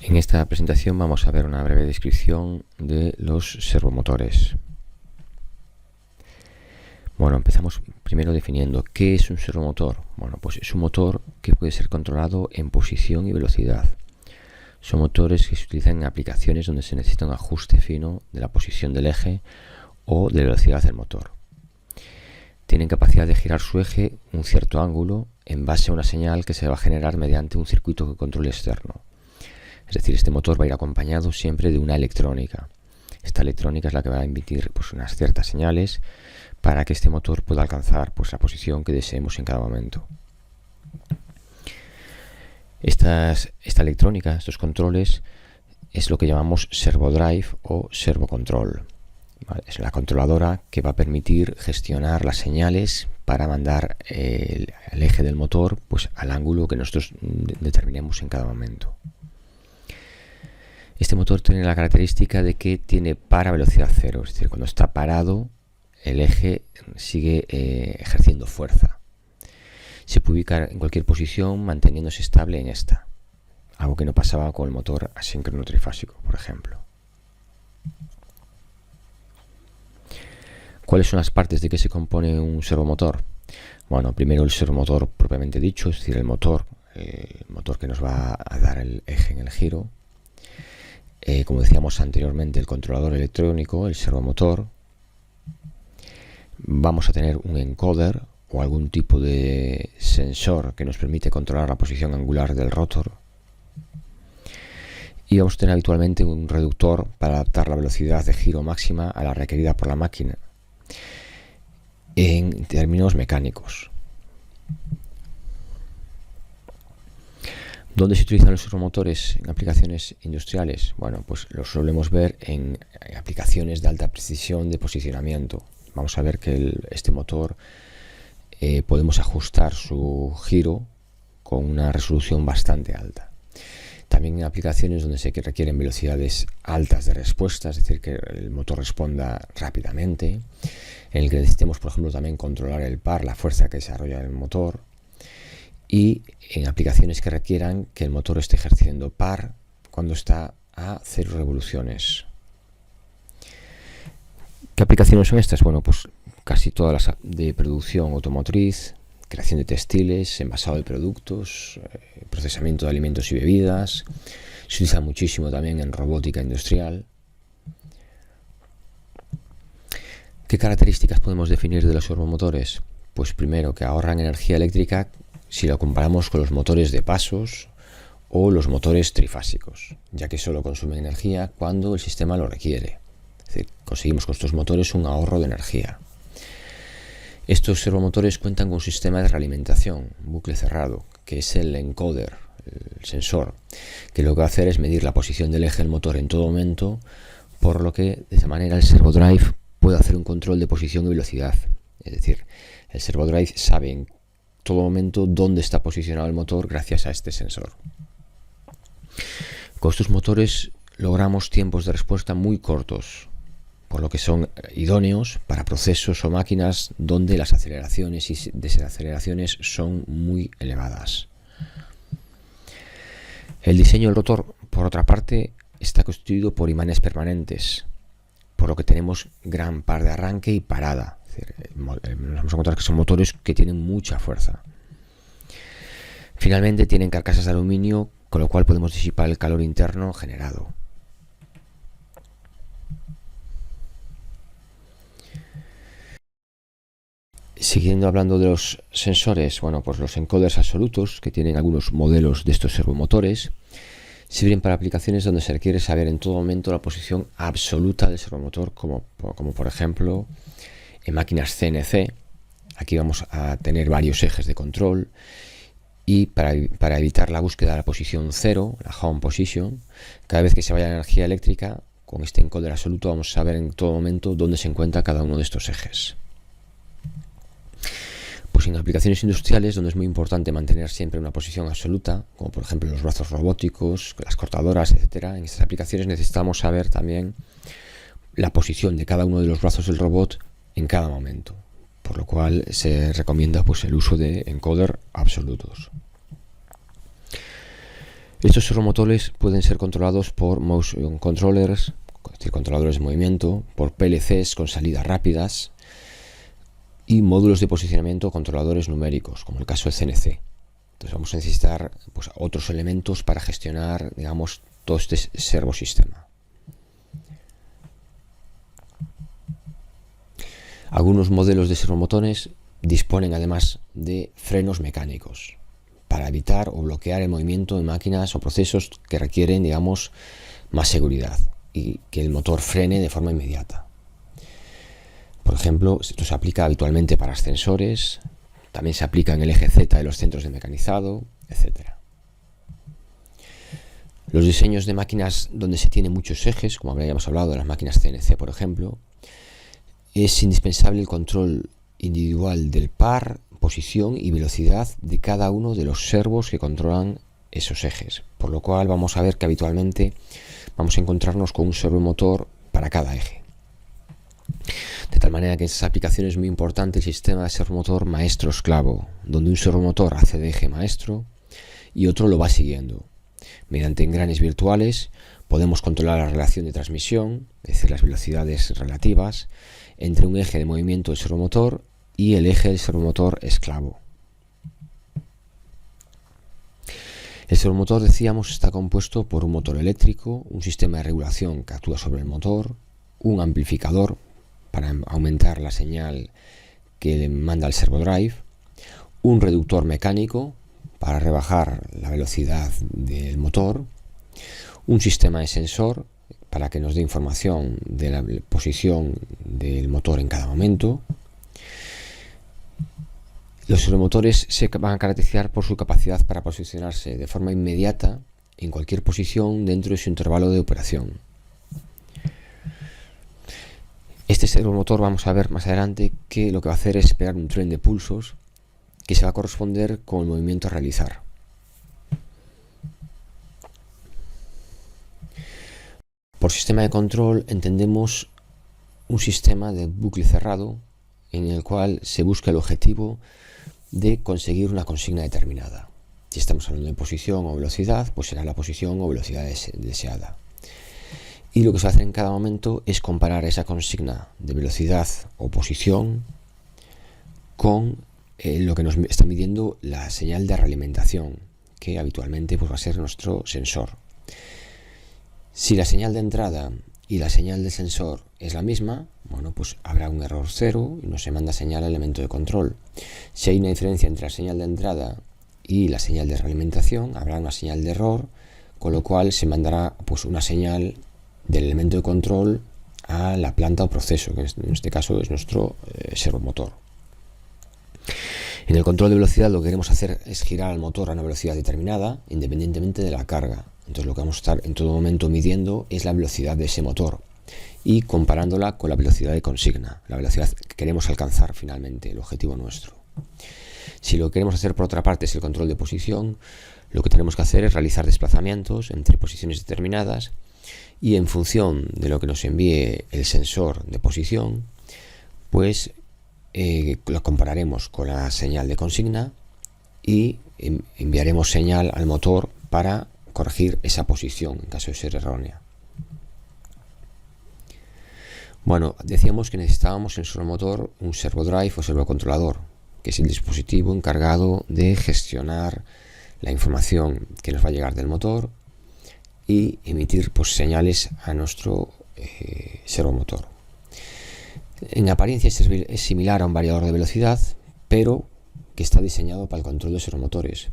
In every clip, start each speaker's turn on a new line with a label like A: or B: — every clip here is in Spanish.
A: En esta presentación vamos a ver una breve descripción de los servomotores. Bueno, empezamos primero definiendo qué es un servomotor. Bueno, pues es un motor que puede ser controlado en posición y velocidad. Son motores que se utilizan en aplicaciones donde se necesita un ajuste fino de la posición del eje o de la velocidad del motor. Tienen capacidad de girar su eje un cierto ángulo en base a una señal que se va a generar mediante un circuito de control externo. Es decir, este motor va a ir acompañado siempre de una electrónica. Esta electrónica es la que va a emitir unas ciertas señales para que este motor pueda alcanzar la posición que deseemos en cada momento. Esta electrónica, estos controles, es lo que llamamos servodrive o servocontrol. ¿Vale? Es la controladora que va a permitir gestionar las señales para mandar el eje del motor al ángulo que nosotros determinemos en cada momento. Este motor tiene la característica de que tiene par a velocidad cero, es decir, cuando está parado el eje sigue ejerciendo fuerza. Se puede ubicar en cualquier posición manteniéndose estable en esta, algo que no pasaba con el motor asíncrono trifásico, por ejemplo. ¿Cuáles son las partes de que se compone un servomotor? Bueno, primero el servomotor propiamente dicho, es decir, el motor que nos va a dar el eje en el giro. Como decíamos anteriormente, el controlador electrónico, el servomotor. Vamos a tener un encoder o algún tipo de sensor que nos permite controlar la posición angular del rotor. Y vamos a tener habitualmente un reductor para adaptar la velocidad de giro máxima a la requerida por la máquina en términos mecánicos. ¿Dónde se utilizan los servomotores en aplicaciones industriales? Bueno, pues los solemos ver en aplicaciones de alta precisión de posicionamiento. Vamos a ver que este motor podemos ajustar su giro con una resolución bastante alta. También en aplicaciones donde se requieren velocidades altas de respuesta, es decir, que el motor responda rápidamente, en el que necesitemos, por ejemplo, también controlar el par, la fuerza que desarrolla el motor, y en aplicaciones que requieran que el motor esté ejerciendo par cuando está a 0 revoluciones. ¿Qué aplicaciones son estas? Bueno, pues casi todas las de producción automotriz, creación de textiles, envasado de productos, procesamiento de alimentos y bebidas. Se utiliza muchísimo también en robótica industrial. ¿Qué características podemos definir de los servomotores? Pues primero que ahorran energía eléctrica si lo comparamos con los motores de pasos o los motores trifásicos, ya que solo consumen energía cuando el sistema lo requiere. Es decir, conseguimos con estos motores un ahorro de energía. Estos servomotores cuentan con un sistema de realimentación, un bucle cerrado, que es el encoder, el sensor, que lo que va a hacer es medir la posición del eje del motor en todo momento, por lo que de esa manera el servodrive puede hacer un control de posición y velocidad. Es decir, el servodrive sabe en todo momento dónde está posicionado el motor gracias a este sensor. Con estos motores logramos tiempos de respuesta muy cortos, por lo que son idóneos para procesos o máquinas donde las aceleraciones y desaceleraciones son muy elevadas. El diseño del rotor, por otra parte, está constituido por imanes permanentes, por lo que tenemos gran par de arranque y parada. Es decir, nos vamos a encontrar que son motores que tienen mucha fuerza. Finalmente tienen carcasas de aluminio, con lo cual podemos disipar el calor interno generado. Siguiendo hablando de los sensores, bueno, pues los encoders absolutos, que tienen algunos modelos de estos servomotores, sirven para aplicaciones donde se requiere saber en todo momento la posición absoluta del servomotor, como por ejemplo en máquinas CNC. Aquí vamos a tener varios ejes de control y para evitar la búsqueda de la posición cero, la home position, cada vez que se vaya la energía eléctrica, con este encoder absoluto vamos a saber en todo momento dónde se encuentra cada uno de estos ejes. Pues en aplicaciones industriales, donde es muy importante mantener siempre una posición absoluta, como por ejemplo en los brazos robóticos, las cortadoras, etcétera, en estas aplicaciones necesitamos saber también la posición de cada uno de los brazos del robot en cada momento, por lo cual se recomienda el uso de encoder absolutos. Estos servomotores pueden ser controlados por motion controllers, es decir, controladores de movimiento, por PLCs con salidas rápidas y módulos de posicionamiento controladores numéricos, como el caso del CNC. Entonces vamos a necesitar pues, otros elementos para gestionar, digamos, todo este servosistema. Algunos modelos de servomotores disponen además de frenos mecánicos para evitar o bloquear el movimiento de máquinas o procesos que requieren, digamos, más seguridad y que el motor frene de forma inmediata. Por ejemplo, esto se aplica habitualmente para ascensores, también se aplica en el eje Z de los centros de mecanizado, etc. Los diseños de máquinas donde se tienen muchos ejes, como habíamos hablado de las máquinas CNC, por ejemplo, es indispensable el control individual del par, posición y velocidad de cada uno de los servos que controlan esos ejes, por lo cual vamos a ver que habitualmente vamos a encontrarnos con un servomotor para cada eje. De tal manera que en estas aplicaciones es muy importante el sistema de servomotor maestro-esclavo, donde un servomotor hace de eje maestro y otro lo va siguiendo. Mediante engranes virtuales podemos controlar la relación de transmisión, es decir, las velocidades relativas, entre un eje de movimiento del servomotor y el eje del servomotor esclavo. El servomotor, decíamos, está compuesto por un motor eléctrico, un sistema de regulación que actúa sobre el motor, un amplificador para aumentar la señal que le manda el servodrive, un reductor mecánico para rebajar la velocidad del motor, un sistema de sensor para que nos dé información de la posición del motor en cada momento. Los servomotores se van a caracterizar por su capacidad para posicionarse de forma inmediata en cualquier posición dentro de su intervalo de operación. Este servomotor, vamos a ver más adelante, que lo que va a hacer es pegar un tren de pulsos que se va a corresponder con el movimiento a realizar. Por sistema de control entendemos un sistema de bucle cerrado en el cual se busca el objetivo de conseguir una consigna determinada. Si estamos hablando de posición o velocidad, pues será la posición o velocidad deseada. Y lo que se hace en cada momento es comparar esa consigna de velocidad o posición con lo que nos está midiendo la señal de realimentación, que habitualmente pues, va a ser nuestro sensor. Si la señal de entrada y la señal del sensor es la misma, bueno, pues habrá un error cero y no se manda señal al elemento de control. Si hay una diferencia entre la señal de entrada y la señal de realimentación, habrá una señal de error, con lo cual se mandará pues, una señal del elemento de control a la planta o proceso, que en este caso es nuestro servomotor. En el control de velocidad lo que queremos hacer es girar al motor a una velocidad determinada, independientemente de la carga. Entonces lo que vamos a estar en todo momento midiendo es la velocidad de ese motor y comparándola con la velocidad de consigna, la velocidad que queremos alcanzar finalmente, el objetivo nuestro. Si lo que queremos hacer por otra parte es el control de posición, lo que tenemos que hacer es realizar desplazamientos entre posiciones determinadas y en función de lo que nos envíe el sensor de posición, pues lo compararemos con la señal de consigna y enviaremos señal al motor para corregir esa posición en caso de ser errónea. Bueno, decíamos que necesitábamos en nuestro motor un servodrive o servocontrolador, que es el dispositivo encargado de gestionar la información que nos va a llegar del motor y emitir pues, señales a nuestro servomotor. En apariencia es similar a un variador de velocidad, pero que está diseñado para el control de servomotores.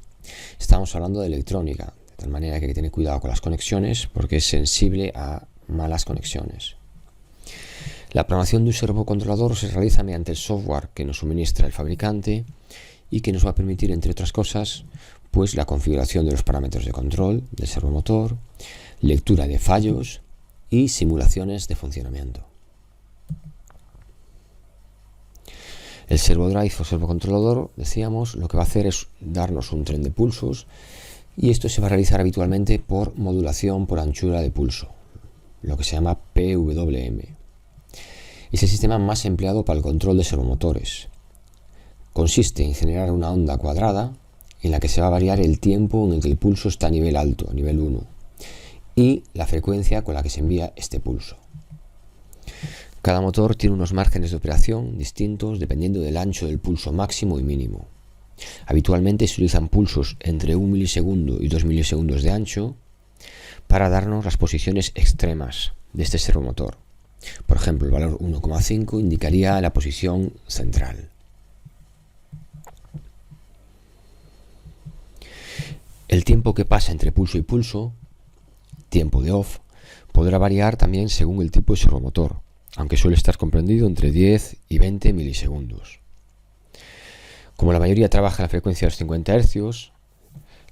A: Estamos hablando de electrónica, de tal manera que hay que tener cuidado con las conexiones porque es sensible a malas conexiones. La programación de un servocontrolador se realiza mediante el software que nos suministra el fabricante y que nos va a permitir, entre otras cosas, pues la configuración de los parámetros de control del servomotor, lectura de fallos y simulaciones de funcionamiento. El servodrive o servocontrolador, decíamos, lo que va a hacer es darnos un tren de pulsos y esto se va a realizar habitualmente por modulación por anchura de pulso, lo que se llama PWM. Es el sistema más empleado para el control de servomotores. Consiste en generar una onda cuadrada en la que se va a variar el tiempo en el que el pulso está a nivel alto, a nivel 1, y la frecuencia con la que se envía este pulso. Cada motor tiene unos márgenes de operación distintos dependiendo del ancho del pulso máximo y mínimo. Habitualmente se utilizan pulsos entre 1 milisegundo y 2 milisegundos de ancho para darnos las posiciones extremas de este servomotor. Por ejemplo, el valor 1,5 indicaría la posición central. El tiempo que pasa entre pulso y pulso, tiempo de off, podrá variar también según el tipo de servomotor, aunque suele estar comprendido entre 10 y 20 milisegundos. Como la mayoría trabaja en la frecuencia de los 50 Hz,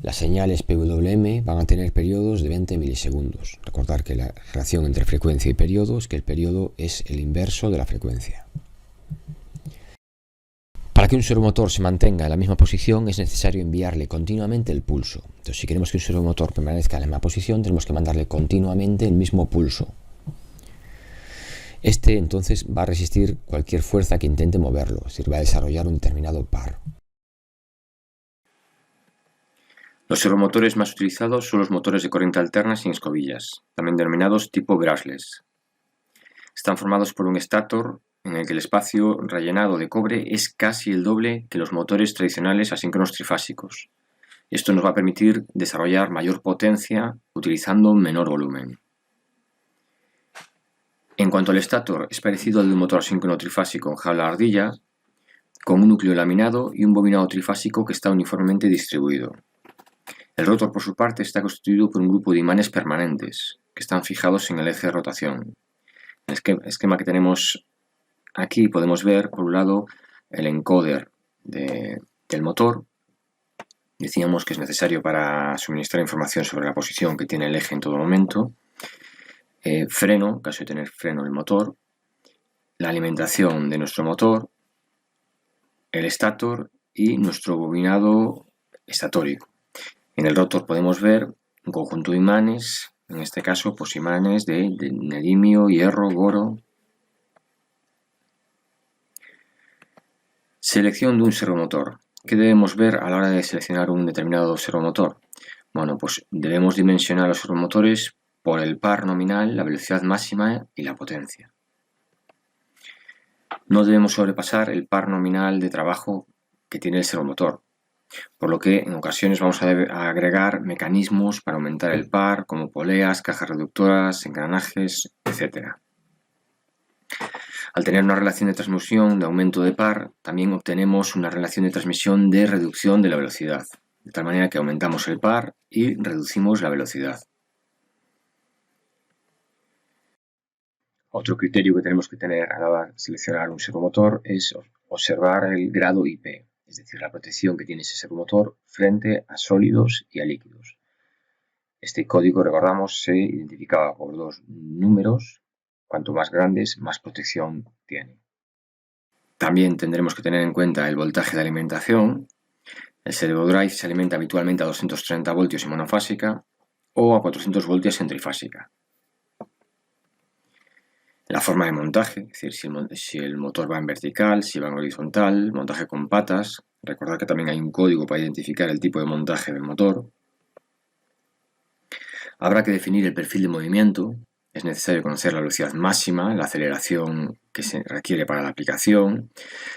A: las señales PWM van a tener periodos de 20 milisegundos. Recordar que la relación entre frecuencia y periodo es que el periodo es el inverso de la frecuencia. Para que un servomotor se mantenga en la misma posición es necesario enviarle continuamente el pulso. Entonces, si queremos que un servomotor permanezca en la misma posición, tenemos que mandarle continuamente el mismo pulso. Este entonces va a resistir cualquier fuerza que intente moverlo, es decir, va a desarrollar un determinado par.
B: Los servomotores más utilizados son los motores de corriente alterna sin escobillas, también denominados tipo brushless. Están formados por un estator en el que el espacio rellenado de cobre es casi el doble que los motores tradicionales asíncronos trifásicos. Esto nos va a permitir desarrollar mayor potencia utilizando menor volumen. En cuanto al estator, es parecido al de un motor asíncrono trifásico en jaula ardilla, con un núcleo laminado y un bobinado trifásico que está uniformemente distribuido. El rotor, por su parte, está constituido por un grupo de imanes permanentes, que están fijados en el eje de rotación. En el esquema que tenemos aquí podemos ver, por un lado, el encoder del motor. Decíamos que es necesario para suministrar información sobre la posición que tiene el eje en todo momento. Freno, en caso de tener freno en el motor. La alimentación de nuestro motor. El estator y nuestro bobinado estatórico. En el rotor podemos ver un conjunto de imanes, en este caso pues imanes de neodimio, hierro, boro. Selección de un servomotor. ¿Qué debemos ver a la hora de seleccionar un determinado servomotor? Bueno, pues debemos dimensionar los servomotores por el par nominal, la velocidad máxima y la potencia. No debemos sobrepasar el par nominal de trabajo que tiene el servomotor, por lo que en ocasiones vamos a agregar mecanismos para aumentar el par, como poleas, cajas reductoras, engranajes, etc. Al tener una relación de transmisión de aumento de par, también obtenemos una relación de transmisión de reducción de la velocidad, de tal manera que aumentamos el par y reducimos la velocidad. Otro criterio que tenemos que tener a la hora de seleccionar un servomotor es observar el grado IP, es decir, la protección que tiene ese servomotor frente a sólidos y a líquidos. Este código, recordamos, se identificaba por dos números. Cuanto más grandes, más protección tiene. También tendremos que tener en cuenta el voltaje de alimentación. El servodrive se alimenta habitualmente a 230 voltios en monofásica o a 400 voltios en trifásica. La forma de montaje, es decir, si el motor va en vertical, si va en horizontal, montaje con patas. Recordad que también hay un código para identificar el tipo de montaje del motor. Habrá que definir el perfil de movimiento. Es necesario conocer la velocidad máxima, la aceleración que se requiere para la aplicación,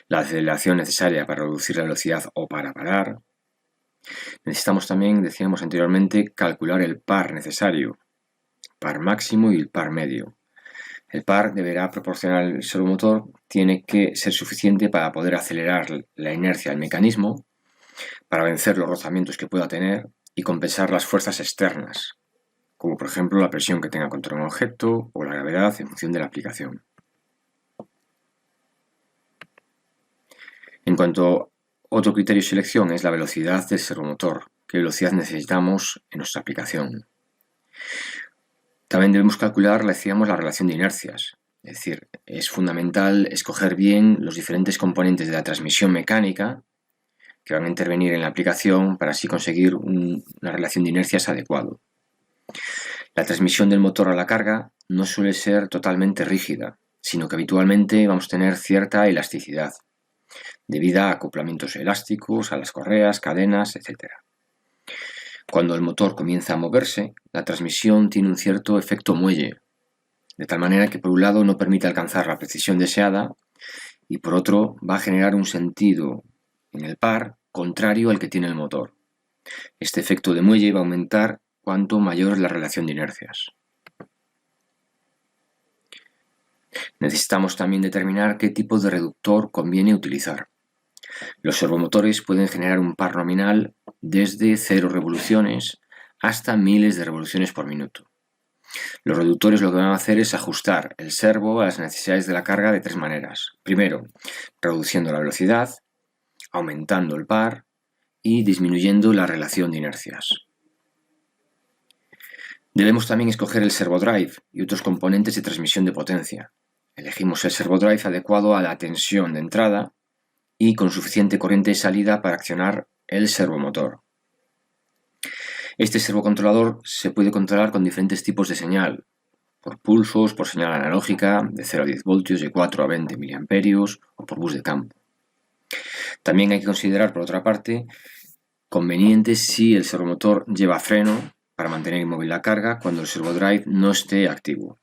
B: la aceleración necesaria para reducir la velocidad o para parar. Necesitamos también, decíamos anteriormente, calcular el par necesario, par máximo y el par medio. El par deberá proporcionar al servomotor, tiene que ser suficiente para poder acelerar la inercia del mecanismo, para vencer los rozamientos que pueda tener y compensar las fuerzas externas, como por ejemplo la presión que tenga contra un objeto o la gravedad en función de la aplicación. En cuanto a otro criterio de selección es la velocidad del servomotor, qué velocidad necesitamos en nuestra aplicación. También debemos calcular, decíamos, la relación de inercias, es decir, es fundamental escoger bien los diferentes componentes de la transmisión mecánica que van a intervenir en la aplicación para así conseguir una relación de inercias adecuado. La transmisión del motor a la carga no suele ser totalmente rígida, sino que habitualmente vamos a tener cierta elasticidad. debido a acoplamientos elásticos, a las correas, cadenas, etc. Cuando el motor comienza a moverse, la transmisión tiene un cierto efecto muelle, de tal manera que por un lado no permite alcanzar la precisión deseada y por otro va a generar un sentido en el par contrario al que tiene el motor. Este efecto de muelle va a aumentar cuanto mayor es la relación de inercias. Necesitamos también determinar qué tipo de reductor conviene utilizar. Los servomotores pueden generar un par nominal desde 0 revoluciones hasta miles de revoluciones por minuto. Los reductores lo que van a hacer es ajustar el servo a las necesidades de la carga de 3 maneras. Primero, reduciendo la velocidad, aumentando el par y disminuyendo la relación de inercias. Debemos también escoger el servodrive y otros componentes de transmisión de potencia. Elegimos el servodrive adecuado a la tensión de entrada y con suficiente corriente de salida para accionar el servomotor. Este servocontrolador se puede controlar con diferentes tipos de señal, por pulsos, por señal analógica de 0 a 10 voltios, de 4 a 20 miliamperios o por bus de campo. También hay que considerar, por otra parte, conveniente si el servomotor lleva freno para mantener inmóvil la carga cuando el servodrive no esté activo.